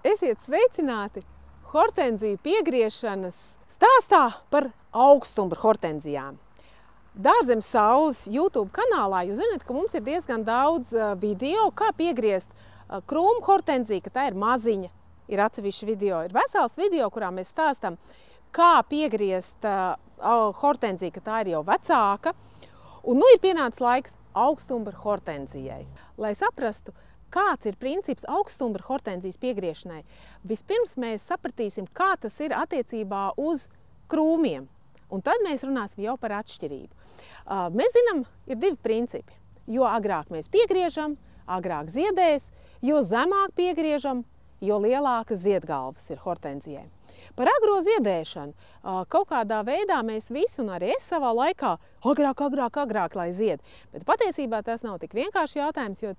Esiet sveicināti hortenziju piegriešanas stāstā par augstumbru hortenzijām. Dārzemes saules YouTube kanālā jūs zināt, ka mums ir diezgan daudz video, kā piegriezt krūmu hortenziju, ka tā ir maziņa, ir atsevišķi video. Ir vesels video, kurā mēs stāstam, kā piegriezt hortenziju, ka tā ir jau vecāka. Un nu ir pienācis laiks augstumbra hortenzijai. Lai saprastu, kāds ir princips augstumbra hortenzijas piegriešanai, vispirms mēs sapratīsim, kā tas ir attiecībā uz krūmiem. Un tad mēs runāsim jau par atšķirību. Mēs zinām, ir divi principi. Jo agrāk mēs piegriežam, agrāk ziedēs, jo zemāk piegriežam, jo lielākas ziedgalvas ir hortenzijai. Par agro ziedēšanu kaut kādā veidā mēs visi, un arī es savā laikā, agrāk, lai zied. Bet patiesībā tas nav tik vienkārši jautājums, jo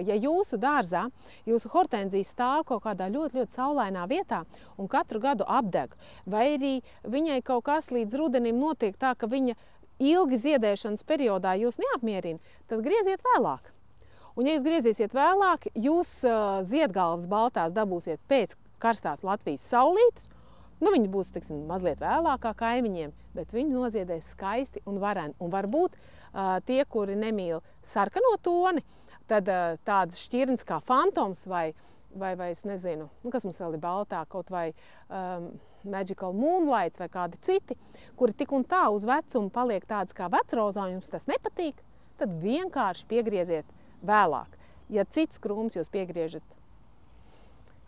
ja jūsu dārzā, jūsu hortenzija stāv kaut kādā ļoti saulainā vietā un katru gadu apdeg, vai arī viņai kaut kas līdz rudenim notiek tā, ka viņa ilgi ziedēšanas periodā jūs neapmierina, tad grieziet vēlāk. Un ja jūs griezīsiet vēlāk, jūs ziedgalvas baltās dabūsiet pēc karstās Latvijas saulītes. Nu, viņi būs, teiksim, mazliet vēlākā kaimiņiem, bet viņi noziedēs skaisti un vareni. Un varbūt tie, kuri nemīl sarkano toni, tad tādas šķirnes kā fantoms vai es nezinu, kas mums vēl ir baltā, kaut vai Magical Moonlights vai kādi citi, kuri tik un tā uz vecumu paliek tādas kā vecrozā, un jums tas nepatīk, tad vienkārši piegrieziet vēlāk. Ja cits krūms jūs piegriežat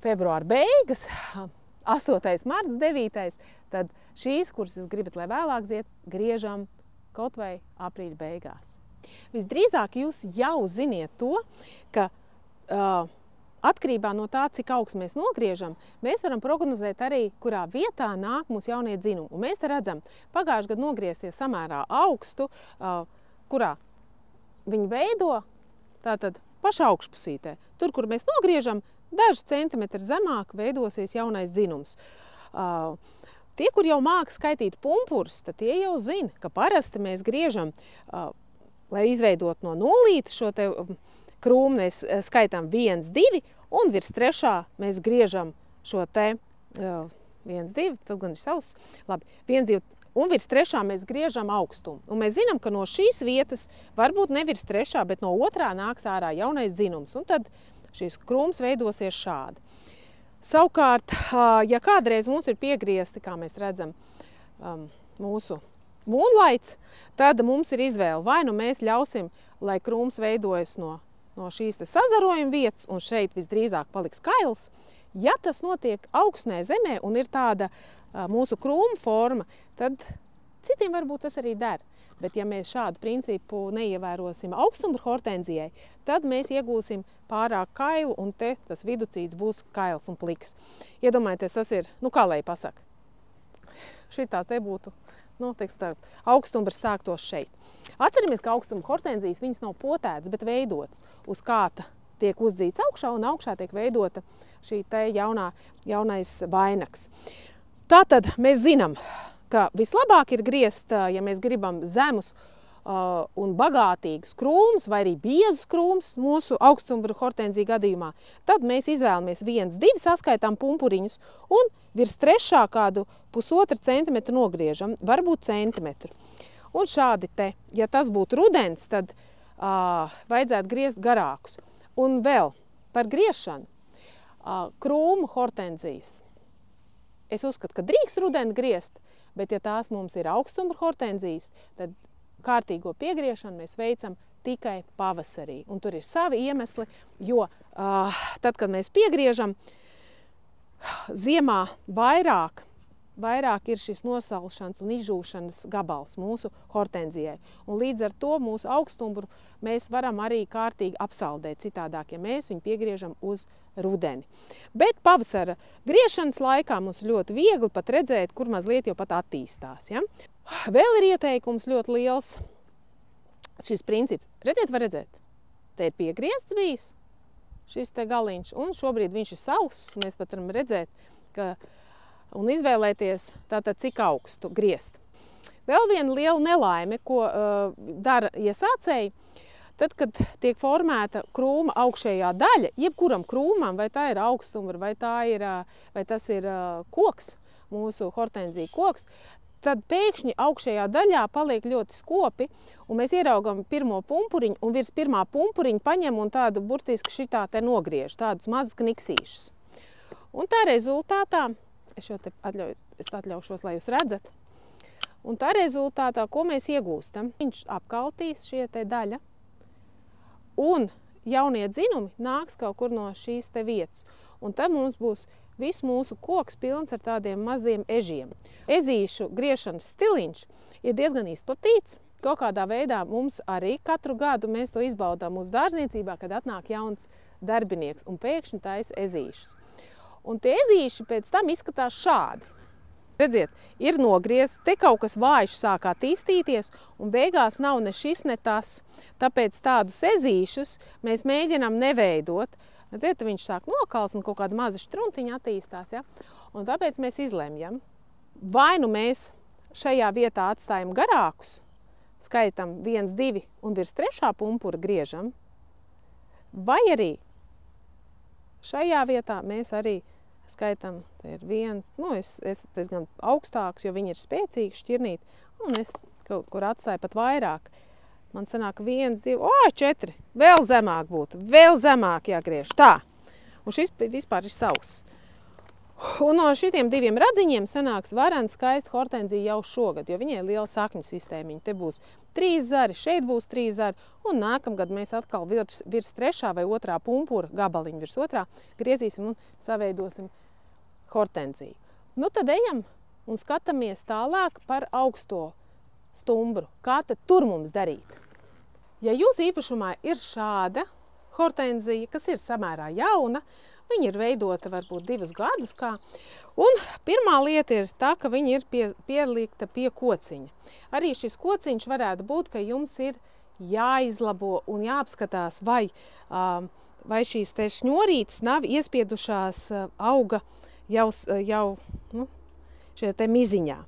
februāra beigas, 8. marts, 9. tad šīs, kuras jūs gribat, lai vēlāk zied, griežam kaut vai aprīļa beigās. Visdrīzāk jūs jau ziniet to, ka atkarībā no tā, cik augsts mēs nogriežam, mēs varam prognozēt arī, kurā vietā nāk mūsu jaunie dzinumi. Un mēs te redzam, pagājušajā gadā nogrieztie samērā augstu, kurā viņi veido tātad pašā augšpusītē. Tur, kur mēs nogriežam, dažus centimetri zemāk veidosies jaunais dzinums. Tie, kur jau māca skaitīt pumpurus, tad tie jau zina, ka parasti mēs griežam, lai izveidot no nulītes šo te krūmu, mēs skaitām 1, 2, un virs 3. mēs griežam šo te 1, 2, tad gan ir savs, labi, 1, 2, un virs 3. mēs griežam augstumu. Un mēs zinām, ka no šīs vietas varbūt ne virs 3., bet no 2. nāks ārā jaunais dzinums, un tad šīs krūms veidosies šādi. Savukārt, ja kādreiz mums ir piegriezti, kā mēs redzam, mūsu Moonlights, tad mums ir izvēle. Vai nu mēs ļausim, lai krūms veidojas no šīs te sazarojuma vietas, un šeit visdrīzāk paliks kails. Ja tas notiek augstnē zemē un ir tāda mūsu krūma forma, tad citiem varbūt tas arī der. Bet ja mēs šādu principu neievērosim augstumbra hortenzijai, tad mēs iegūsim pārāk kailu, un te tas viducīts būs kails un pliks. Iedomājieties, tas ir, nu kā lai pasaka, šitās te būtu, nu, teiks tā, augstumbrs sāktos šeit. Atceramies, ka augstumbra hortenzijas viņas nav potētas, bet veidotas. Uz kāta tiek uzdzīts augšā, un augšā tiek veidota šī te jaunais vainags. Tātad mēs zinām, ka vislabāk ir griezt, ja mēs gribam zemus un bagātīgus krūmus, vai arī biezus krūmus mūsu augstumbra hortenziju gadījumā, tad mēs izvēlamies 1, 2 saskaitām pumpuriņus un virs 3. kādu 1,5 centimetru nogriežam, varbūt centimetru. Un šādi te, ja tas būtu rudens, tad vajadzētu griezt garākus. Un vēl par griešanu krūmu hortenzijas. Es uzskatu, ka drīkst rudeni griezt, bet ja tās mums ir augstumbra hortenzijas, tad kārtīgo piegriešanu mēs veicam tikai pavasarī. Un tur ir savi iemesli, jo tad, kad mēs piegriežam, ziemā vairāk ir šis nosalšanas un izžūšanas gabals mūsu hortenzijai. Un līdz ar to mūsu augstumbru mēs varam arī kārtīgi apsaldēt citādāk, ja mēs viņu piegriežam uz rudeni. Bet pavasara griešanas laikā mums ļoti viegli pat redzēt, kur mazliet jau pat attīstās. Ja? Vēl ir ieteikums ļoti liels šis princips. Redziet, var redzēt, te ir piegriezts bijis šis te galiņš, un šobrīd viņš ir sauss. Mēs pat varam redzēt, un izvēlēties tātad cik augstu griezt. Vēl viena liela nelaime, ko dara iesācēji, tad, kad tiek formēta krūma augšējā daļa, jebkuram krūmam, vai tā ir augstumbra, vai tas ir koks, mūsu hortenzija koks, tad pēkšņi augšējā daļā paliek ļoti skopi, un mēs ieraugam pirmo pumpuriņu, un virs pirmā pumpuriņa paņem un tādu burtiski šitā te nogriež, tādus mazus kniksīšus. Un tā rezultātā, es atļaušos, lai jūs redzat, un tā rezultātā, ko mēs iegūstam, viņš apkaltīs šie te daļa, un jaunie dzinumi nāks kaut kur no šīs te vietas. Un tad mums būs viss mūsu koks pilns ar tādiem maziem ežiem. Ezīšu griešanas stiliņš ir diezgan izplatīts. Kaut kādā veidā mums arī katru gadu mēs to izbaudām mūsu dārzniecībā, kad atnāk jauns darbinieks un pēkšņi taisa ezīšus. Un tie ezīši pēc tam izskatās šādi. Redziet, ir nogriezts, te kaut kas vājš sāk attīstīties, un beigās nav ne šis, ne tas. Tāpēc tādus ezīšus mēs mēģinām neveidot. Redziet, viņš sāk nokals un kaut kāda maza štruntiņa attīstās. Ja? Un tāpēc mēs izlemjam, vai nu mēs šajā vietā atstājam garākus, skaitam 1, 2 un virs 3. pumpura griežam, vai arī šajā vietā mēs arī skaitam, te ir 1, es gan augstāks, jo viņi ir spēcīgi šķirnīt, un es kaut kur atstāju pat vairāk. Man sanāk 1, 2, 4, vēl zemāk būtu, vēl zemāk jāgriež, tā. Un šis vispār ir sauss. Un no šitiem 2 radziņiem sanāks varena skaista hortenzija jau šogad, jo viņai ir liela sakņu sistēmiņa. Te būs 3 zari, šeit būs 3 zari, un nākamgad mēs atkal virs 3. vai 2. pumpura gabaliņu virs 2. griezīsim un saveidosim hortenziju. Nu tad ejam un skatāmies tālāk par augsto stumbru. Kā tad tur mums darīt? Ja jūsu īpašumā ir šāda hortenzija, kas ir samērā jauna, viņa ir veidota varbūt 2 gadus kā, un pirmā lieta ir tā, ka viņa ir pielikta pie kociņa. Arī šis kociņš varētu būt, ka jums ir jāizlabo un jāapskatās, vai šīs te šņorītes nav iespiedušās auga jau šajā te miziņā.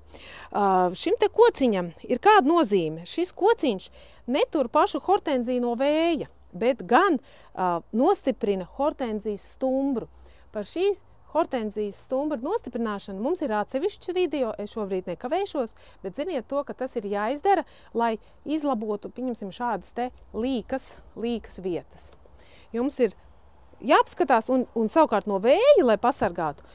Šim te kociņam ir kāda nozīme? Šis kociņš netur pašu hortenziju no vēja, bet gan nostiprina hortenzijas stumbru. Par šī hortenzijas stumbru nostiprināšanu mums ir atsevišķs video, es šobrīd nekavēšos, bet ziniet to, ka tas ir jāizdara, lai izlabotu, pieņemsim, šādas te līkas vietas. Jums ir jāapskatās un savukārt no vēja, lai pasargātu,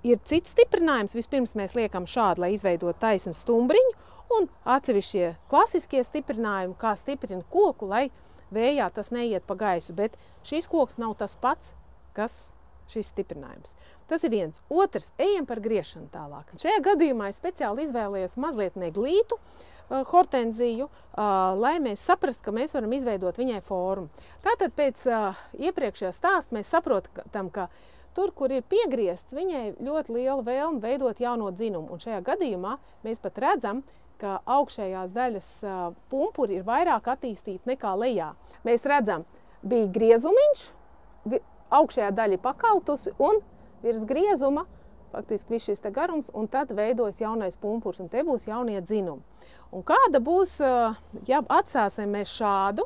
ir cits stiprinājums. Vispirms mēs liekam šādi, lai izveidot taisnu stumbriņu, un atsevišķie klasiskie stiprinājumi, kā stiprina koku, lai vējā tas neiet pa gaisu, bet šis koks nav tas pats, kas šis stiprinājums. Tas ir viens. Otrs, ejam par griešanu tālāk. Šajā gadījumā es speciāli izvēlējos mazliet neglītu hortenziju, lai mēs saprastu, ka mēs varam izveidot viņai formu. Tātad pēc iepriekšējā stāsta mēs saprotam, ka tur, kur ir piegriezts, viņai ļoti liela vēlme veidot jauno dzinumu. Un šajā gadījumā mēs pat redzam, ka augšējās daļas pumpuri ir vairāk attīstīti nekā lejā. Mēs redzam, bija griezumiņš, augšējā daļa pakaltusi un virs griezuma faktiski viss šis te garums, un tad veidojas jaunais pumpurs, un te būs jaunie dzinumi. Un kāda būs, ja atstāsim mēs šādu,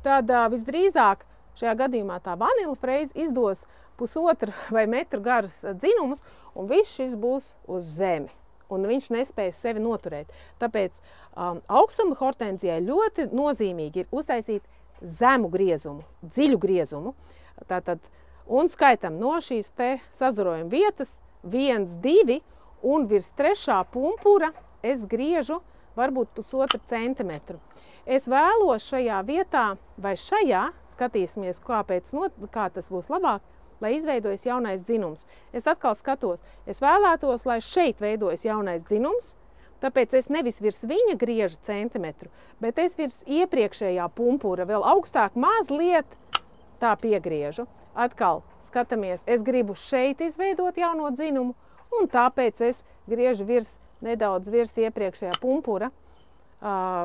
tad visdrīzāk šajā gadījumā tā vanilfreize izdos 1,5 vai metru garas dzinumus, un viss šis būs uz zemi, un viņš nespējas sevi noturēt. Tāpēc augstuma hortenzijai ļoti nozīmīgi ir uztaisīt zemu griezumu, dziļu griezumu. Tātad, un skaitam no šīs te sazarojuma vietas 1, 2, un virs 3. pumpura es griežu varbūt 1,5 centimetru. Es vēlos šajā vietā vai šajā, skatīsimies, kā tas būs labāk, lai izveidojas jaunais dzinums. Es atkal skatos, es vēlētos, lai šeit veidojas jaunais dzinums, tāpēc es nevis virs viņa griežu centimetru, bet es virs iepriekšējā pumpura vēl augstāk mazliet tā piegriežu. Atkal skatāmies, es gribu šeit izveidot jauno dzinumu, un tāpēc es griežu nedaudz virs iepriekšējā pumpura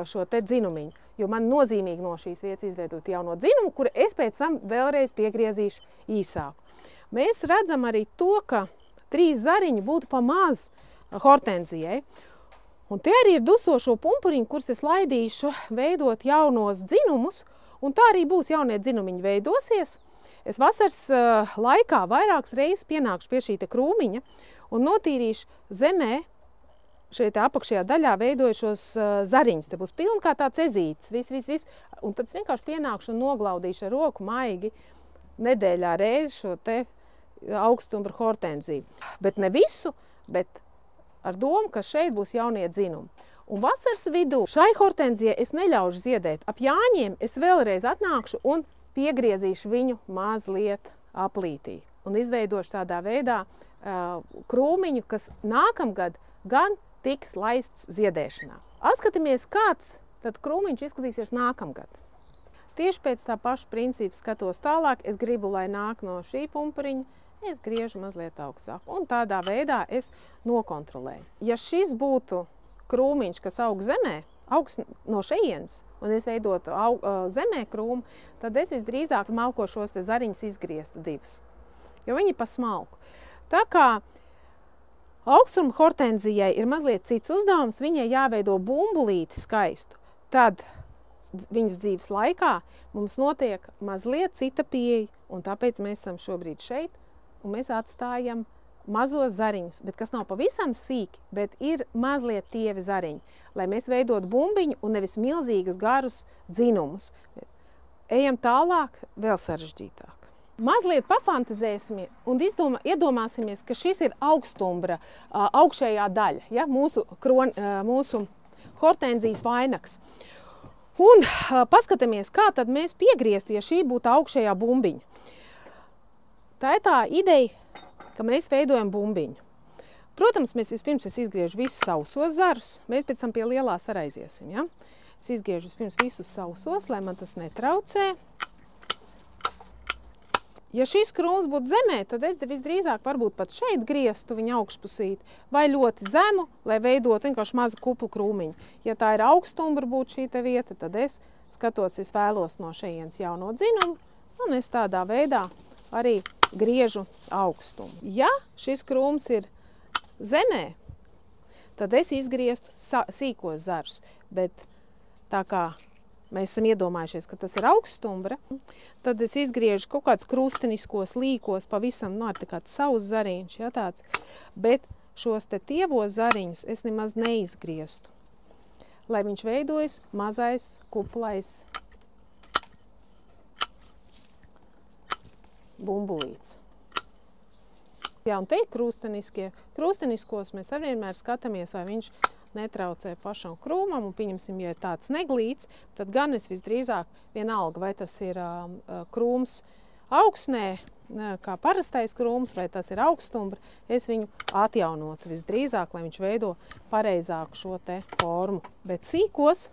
šo te dzinumiņu, jo man nozīmīgi no šīs vietas izveidot jauno dzinumu, kuru es pēc tam vēlreiz piegriezīšu īsāku. Mēs redzam arī to, ka 3 zariņi būtu pa maz hortenzijai, un te arī ir dusošo pumpuriņu, kurus es laidīšu veidot jaunos dzinumus, Un tā arī būs, jaunie dzinumiņi veidosies. Es vasaras laikā vairākas reizes pienākšu pie šī te krūmiņa un notīrīšu zemē šeit apakšējā daļā veidojušos zariņus. Te būs pilni kā tāds ezītis, viss. Un tad es vienkārši pienākšu un noglaudīšu ar roku maigi nedēļā reizi šo te augstumbra hortenziju. Bet ne visu, bet ar domu, ka šeit būs jaunie dzinumi. Un vasaras vidū šai hortenzijai es neļaušu ziedēt. Ap Jāņiem es vēlreiz atnākšu un piegriezīšu viņu mazliet aplītī. Un izveidošu tādā veidā krūmiņu, kas nākamgad gan tiks laists ziedēšanā. Apskatāmies, kāds tad krūmiņš izskatīsies nākamgad. Tieši pēc tā paša principa skatos tālāk. Es gribu, lai nāk no šī pumpuriņa. Es griežu mazliet augstāk. Un tādā veidā es nokontrolēju. Ja šis būtu krūmiņš, kas aug zemē, augs no šejienes, un es veidotu zemē krūmu, tad es visdrīzāk smalkošos te zariņus izgrieztu divus, jo viņi pa smalku. Tā kā augstuma hortenzijai ir mazliet cits uzdevums, viņai jāveido bumbulīti skaistu, tad viņas dzīves laikā mums notiek mazliet cita pieeja, un tāpēc mēs esam šobrīd šeit, un mēs atstājam mazos zariņus, bet kas nav pavisam sīki, bet ir mazliet tievi zariņi, lai mēs veidotu bumbiņu un nevis milzīgus garus dzinumus. Ejam tālāk, vēl sarežģītāk. Mazliet pafantazēsim un iedomāsimies, ka šis ir augstumbra augšējā daļa, ja, mūsu hortenzijas vainags. Un paskatāmies, kā tad mēs piegrieztu, ja šī būtu augšējā bumbiņa. Tā ir tā ideja, ka mēs veidojam bumbiņu. Protams, mēs vispirms izgriežu visus sausos zarus, mēs pēc tam pie lielās araiziesim. Ja? Es izgriežu vispirms visus sausos, lai man tas netraucē. Ja šis krūms būtu zemē, tad es visdrīzāk varbūt pat šeit grieztu viņa augšpusīt, vai ļoti zemu, lai veidot vienkārši mazu kuplu krūmiņu. Ja tā ir augstumbra būtu šī te vieta, tad es skatos, es vēlos no šejienes jauno dzinumu, un es tādā veidā arī griežu augstumu. Ja šis krūms ir zemē, tad es izgrieztu sīkos zarus, bet tā kā mēs esam iedomājušies, ka tas ir augstumbra, tad es izgriežu kaut kāds krusteniskos līkos, pavisam, ar tā kāds savs zariņš, ja, tāds, bet šos te tievos zariņus es nemaz neizgrieztu, lai viņš veidojas mazais, kuplais bumbulīts. Jā, un te ir krūsteniskie. Krūsteniskos mēs vienmēr skatāmies, vai viņš netraucē pašam krūmam, un pieņemsim, ja ir tāds neglīts, tad gan es visdrīzāk vienalga, vai tas ir krūms augsnē, kā parastais krūms, vai tas ir augstumbra, es viņu atjaunotu visdrīzāk, lai viņš veido pareizāku šo te formu. Bet sīkos,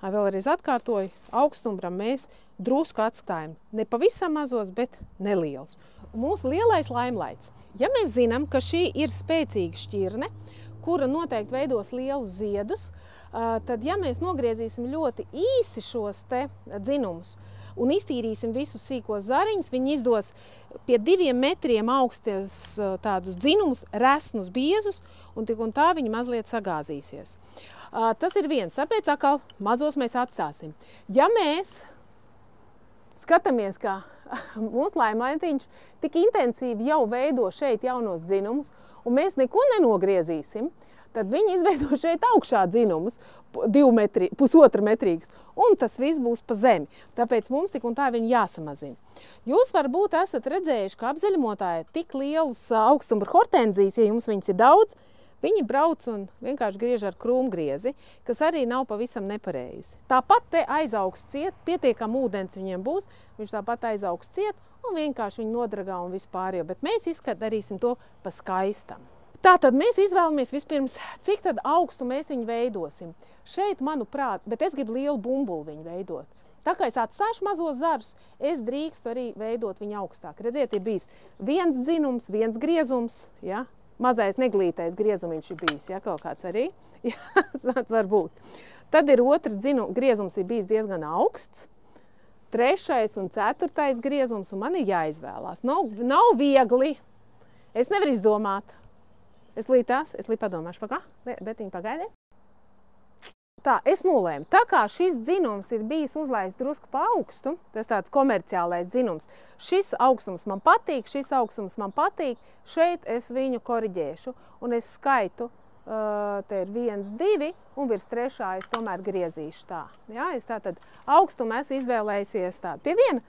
vēlreiz atkārtoju, augstumbram mēs drusku atstājam. Ne pavisam mazos, bet neliels. Mūsu lielais laimlaits. Ja mēs zinām, ka šī ir spēcīga šķirne, kura noteikti veidos lielus ziedus, tad ja mēs nogriezīsim ļoti īsi šos te dzinumus un iztīrīsim visus sīkos zariņus, viņi izdos pie 2 metriem augsties tādus dzinumus, resnus, biezus, un tik un tā viņi mazliet sagāzīsies. Tas ir viens, tāpēc atkal mazos mēs atstāsim. Ja mēs skatāmies, ka mūsu laimlaitiņš tik intensīvi jau veido šeit jaunos dzinumus, un mēs neko nenogriezīsim, tad viņi izveido šeit augšā dzinumus, 1,5 metrīgus, un tas viss būs pa zemi. Tāpēc mums tik un tā viņi jāsamazina. Jūs varbūt esat redzējuši, ka apzaļumotāji tik lielus augstumbra hortenzijas, ja jums viņas ir daudz, viņi brauc un vienkārši griež ar krūmgriezi, kas arī nav pavisam nepareizi. Tāpat te aizaugs ciet, pietiekam ūdens viņiem būs, viņš tāpat aizaugs ciet un vienkārši viņi nodragā un vispārējo, bet mēs darīsim to pa skaistam. Tātad mēs izvēlamies vispirms, cik tad augstu mēs viņu veidosim. Šeit, manuprāt, bet es gribu lielu bumbuli viņu veidot. Tā kā es atstāšu mazos zarus, es drīkstu arī veidot viņu augstāk. Redziet, ir bijis viens dzinums, viens griezums, ja? Mazais neglītais griezumiņš ir bijis, ja, kaut kāds arī, ja, tāds var būt. Tad ir otrs griezums ir bijis diezgan augsts, 3. un 4. griezums, un man ir jāizvēlās. Nav viegli, es nevaru izdomāt. Es līdz padomāšu, pa kā? Bet viņi pagaidē. Tā, es nolēmu. Tā kā šis dzinums ir bijis uzlaists drusku pa augstu, tas tāds komerciālais dzinums, šis augstums man patīk, šis augstums man patīk, šeit es viņu koriģēšu. Un es skaitu, te ir 1, 2, un virs 3. es tomēr griezīšu tā. Ja, es tātad augstumu esmu izvēlējusies tādu. Pie viena,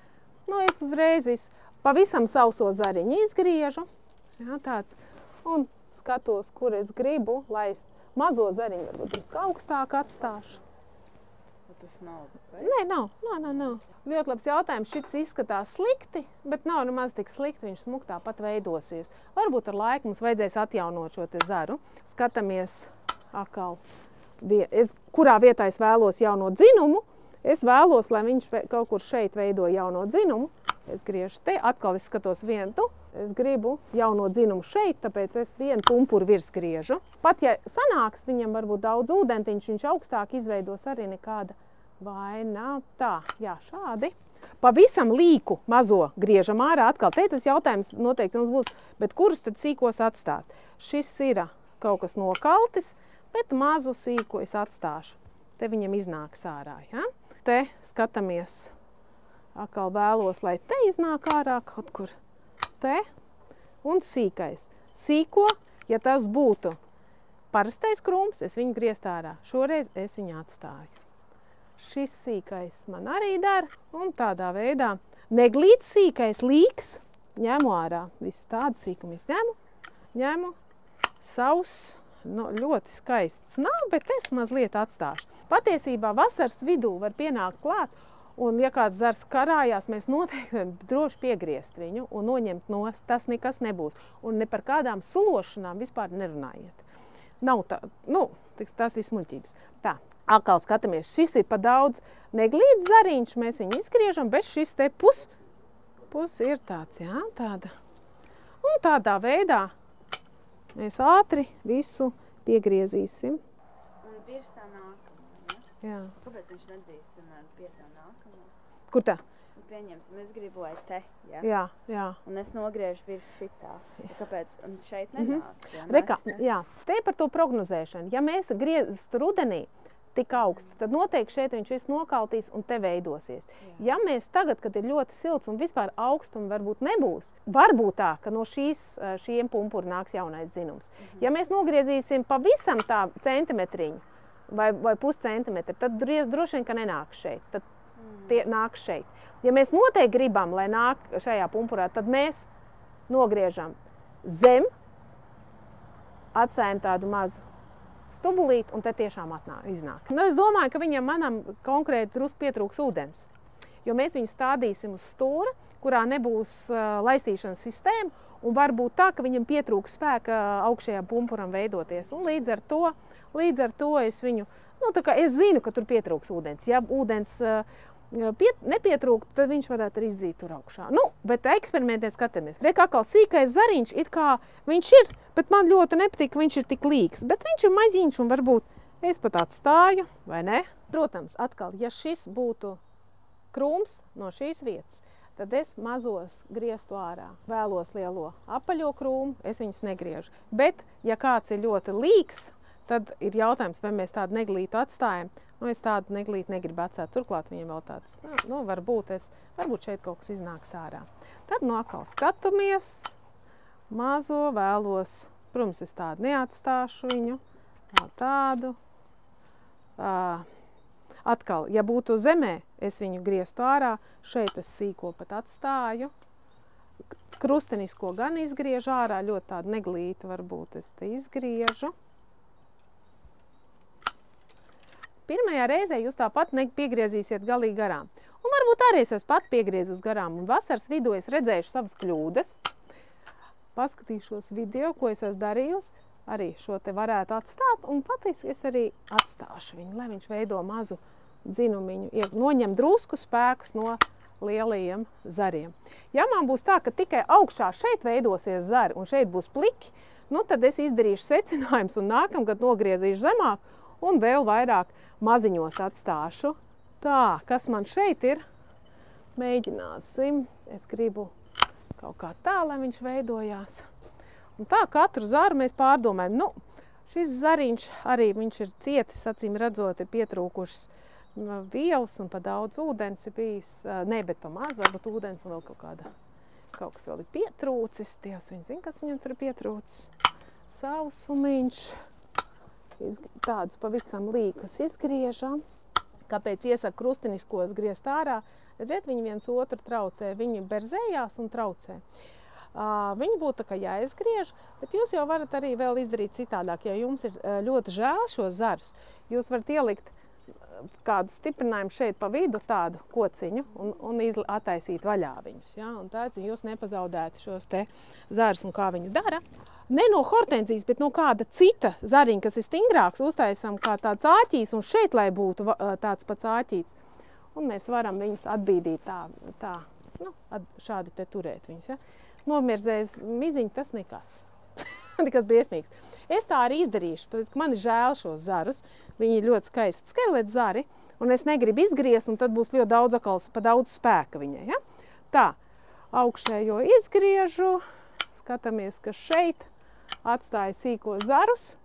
es uzreiz pavisam sauso zariņu izgriežu, ja, tāds, un skatos, kur es gribu laist. Mazo zariņu varbūt drusku augstāk atstāšu. Tas nav? Nē, nav. Ļoti labs jautājums. Šis izskatās slikti, bet nav nemaz tik slikti. Viņš smuk tāpat veidosies. Varbūt ar laiku mums vajadzēs atjaunot šo te zaru. Skatāmies atkal, kurā vietā es vēlos jauno dzinumu. Es vēlos, lai viņš kaut kur šeit veido jauno dzinumu. Es griežu te, atkal es skatos vienu. Es gribu jauno dzinumu šeit, tāpēc es vienu pumpuru virs griežu. Pat ja sanāks, viņam varbūt daudz ūdentiņš, viņš augstāk izveidos arī nekāda vaina. Tā, jā, šādi. Pavisam līku mazo griežam ārā. Atkal te tas jautājums noteikti mums būs, bet kurus tad sīkos atstāt? Šis ir kaut kas nokaltis, bet mazu sīku es atstāšu. Te viņam iznāks ārā, ja? Te skatāmies. Atkal vēlos, lai te iznāk ārā kaut kur. Te un sīkais. Sīko, ja tas būtu parastais krūms, es viņu griezt ārā. Šoreiz es viņu atstāju. Šis sīkais man arī dara, un tādā veidā neglīts sīkais līks ņemu ārā. Visu tādu sīkumu ņemu, savs, ļoti skaists nav, bet es mazliet atstāšu. Patiesībā vasaras vidū var pienākt klāt, un, ja kāds zars karājās, mēs noteikti droši piegriezt viņu un noņemt nost. Tas nekas nebūs. Un ne par kādām sulošanām vispār nerunājiet. Nav tā, tās viss muļķības. Tā, atkal skatāmies. Šis ir pa daudz neglīts zariņš. Mēs viņu izgriežam, bet šis te pus ir tāds, jā, tāda. Un tādā veidā mēs ātri visu piegriezīsim. Un virs tā nākamā, jā? Kāpēc viņš nedzīs, piemēram, pie tā nākamā? Kur tā? Pieņemsim, es gribu, lai te, ja? Jā. Un es nogriežu virs šitā. Kāpēc? Un šeit nenāk. Reka, jā. Te par to prognozēšanu. Ja mēs grieztu rudenī tik augstu, tad noteikti šeit viņš viss nokaltīs un te veidosies. Ja mēs tagad, kad ir ļoti silts un vispār augstumi varbūt nebūs, varbūt tā, ka no šiem pumpuri nāks jaunais dzinums. Ja mēs nogriezīsim pavisam tā centimetriņu vai puscentimetru, tad droši vien, ka nenāks šeit. Tad tie nāk šeit. Ja mēs noteikti gribam, lai nāk šajā pumpurā, tad mēs nogriežam zem, atstājam tādu mazu stubulīti, un te tiešām iznāks. Es domāju, ka viņam manam konkrēti drusku pietrūks ūdens, jo mēs viņu stādīsim uz stūra, kurā nebūs laistīšanas sistēma, un varbūt tā, ka viņam pietrūks spēka augšējām pumpuram veidoties. Un līdz ar to es viņu, es zinu, ka tur pietrūks ūdens. Ja ūdens nepietrūkt, tad viņš varētu arī izdzīt tur augšā. Bet eksperimentē skatāmies. Reka, atkal sīkais zariņš, it kā viņš ir, bet man ļoti nepatīk, ka viņš ir tik līks. Bet viņš ir maziņš un varbūt es pat atstāju, vai ne? Protams, atkal, ja šis būtu krūms no šīs vietas, tad es mazos grieztu ārā. Vēlos lielo apaļo krūmu, es viņus negriežu. Bet, ja kāds ir ļoti līks, tad ir jautājums, vai mēs tādu neglītu atstājam. Es tādu neglītu negribu atstāt. Turklāt viņam vēl tāds, varbūt šeit kaut kas iznāks ārā. Tad atkal skatāmies, mazo vēlos, protams, es tādu neatstāšu viņu, tādu. Atkal, ja būtu zemē, es viņu grieztu ārā, šeit es sīko pat atstāju. Krustenisko gan izgriežu ārā, ļoti tādu neglītu varbūt es te izgriežu. Pirmajā reizē jūs tāpat piegriezīsiet galīgi garām. Un varbūt arī es pat piegriezu uz garām. Un vasaras vidū es redzēšu savas kļūdas. Paskatīšos video, ko es esmu darījusi. Arī šo te varētu atstāt. Un patiesi es arī atstāšu viņu, lai viņš veido mazu dzinumiņu. Noņem drusku spēkus no lielajiem zariem. Ja man būs tā, ka tikai augšā šeit veidosies zari un šeit būs pliki, tad es izdarīšu secinājumus un nākamgad nogriezīšu zemāk un vēl vairāk maziņos atstāšu. Tā, kas man šeit ir? Mēģināsim. Es gribu kaut kā tā, lai viņš veidojās. Un tā katru zaru mēs pārdomājam. Šis zariņš arī viņš ir cietis, acīm redzot, ir pietrūkušas vielas un pa daudz ūdens ir bijis. Ne, bet pa maz, varbūt ūdens un vēl kaut kas vēl ir pietrūcis. Dievs, viņi zina, kas viņam tur ir pietrūcis. Sausumiņš. Tādus pavisam līkus izgriežam. Kāpēc iesaku krustiniskos griezt ārā? Redziet, viņi viens otru traucē. Viņi berzējās un traucē. Viņi būtu tā kā jāizgriež, bet jūs jau varat arī vēl izdarīt citādāk. Ja jums ir ļoti žēl šos zarus, jūs varat ielikt kādu stiprinājumu šeit pa vidu, tādu kociņu, un attaisīt vaļā viņus. Ja? Un tāds jūs nepazaudētu šos te zarus un kā viņi dara. Ne no hortenzijas, bet no kāda cita zariņa, kas ir stingrāks, uztaisam kā tāds āķīs, un šeit, lai būtu tāds pats āķīts. Un mēs varam viņus atbīdīt šādi te turēt viņus. Ja? Nomirzējis miziņi, tas nekas. Nekas briesmīgs. Es tā arī izdarīšu, tāpēc, ka man ir žēl šos zarus. Viņi ir ļoti skaisti skeleti zari, un es negribu izgriezt, un tad būs ļoti daudz akals, pa daudz spēka viņai. Ja? Tā, augšējo izgriežu, skatāmies, ka šeit atstāja sīkos zarus.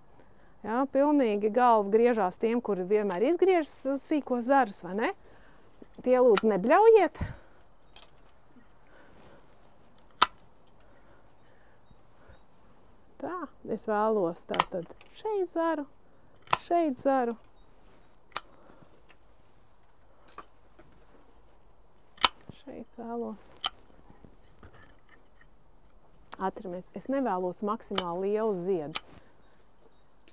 Ja? Pilnīgi galva griežās tiem, kuri vienmēr izgriežas sīkos zarus, vai ne? Tie lūdzu nebļaujiet. Tā, es vēlos tātad šeit zaru, šeit vēlos. Atceramies, es nevēlos maksimāli lielus ziedus.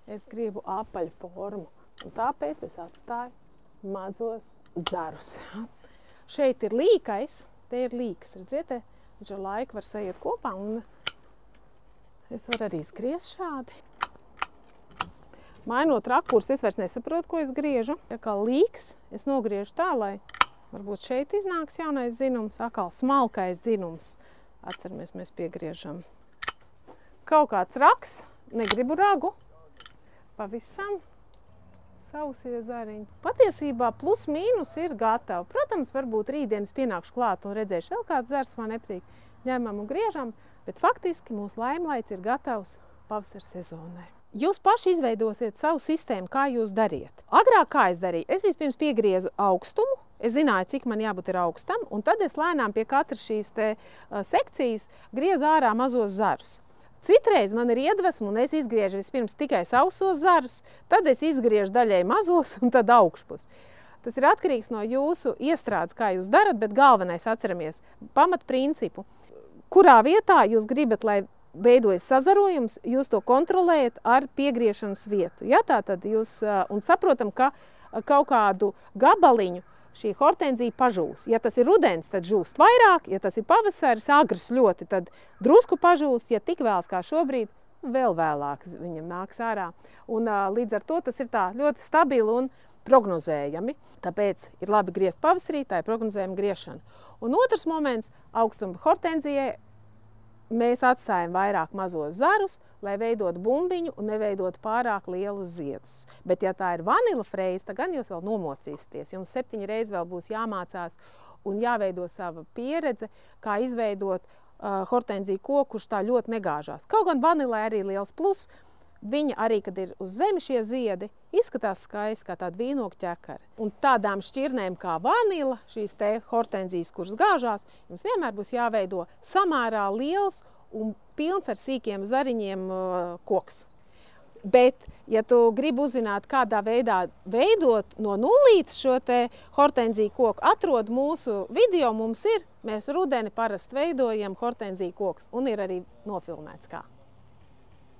Es gribu apaļu formu, un tāpēc es atstāju mazos zarus. Šeit ir līkais, te ir līkas, redziet, viņš ar laiku var sajiet kopā, un es varu arī izgriezt šādi. Mainot rakurs, es vairs nesaprotu, ko es griežu. Ja kā līks, es nogriežu tā, lai varbūt šeit iznāks jaunais zinums, atkal smalkais zinums. Atceramies, mēs piegriežam. Kaut kāds raks, negribu ragu, pavisam sausie zariņi. Patiesībā plus mīnus ir gatavi. Protams, varbūt rītdienas pienākšu klāt un redzēšu vēl kāds zars man nepatīk. Ņemam un griežam. Bet faktiski mūsu laimlaids ir gatavs pavasara sezonai. Jūs paši izveidosiet savu sistēmu, kā jūs dariet. Agrāk kā es darīju? Es vispirms piegriezu augstumu, es zināju, cik man jābūt ir augstam, un tad es lēnām pie katras šīs te sekcijas griezu ārā mazos zarus. Citreiz man ir iedvesma, un es izgriežu vispirms tikai sausos zarus, tad es izgriežu daļai mazos un tad augšpus. Tas ir atkarīgs no jūsu iestrādes, kā jūs darat, bet galvenais atceramies pamatprincipu. Kurā vietā jūs gribat, lai veidojas sazarojums, jūs to kontrolējat ar piegriešanas vietu. Ja, tā tad jūs, un saprotam, ka kaut kādu gabaliņu šī hortenzija pažūs. Ja tas ir rudens, tad žūst vairāk, ja tas ir pavasaris, agrs ļoti, tad drusku pažūst, ja tik vēls kā šobrīd, vēl vēlāk viņam nāks ārā. Un līdz ar to tas ir tā ļoti stabili un prognozējami. Tāpēc ir labi griezt pavasarī, tā ir prognozējama griešana. Un otrs moments, augstuma hortenzijai, mēs atstājam vairāk mazos zarus, lai veidot bumbiņu un neveidot pārāk lielus ziedus. Bet ja tā ir vanila freize, tad gan jūs vēl nomocīsieties. Jums 7 reizes vēl būs jāmācās un jāveido sava pieredze, kā izveidot hortenziju koku, kurš tā ļoti negāžās. Kaut gan vanilai arī liels plus. Viņa arī, kad ir uz zemi šie ziedi, izskatās skaisti kā tāda vīnogu ķekara. Un tādām šķirnēm kā vanila, šīs te hortenzijas, kuras gāžās, jums vienmēr būs jāveido samērā liels un pilns ar sīkiem zariņiem koks. Bet, ja tu gribi uzzināt, kādā veidā veidot no nulītes šo te hortenziju koku, atrod mūsu video, mums ir, mēs rudeni parasti veidojam hortenziju koks un ir arī nofilmēts kā.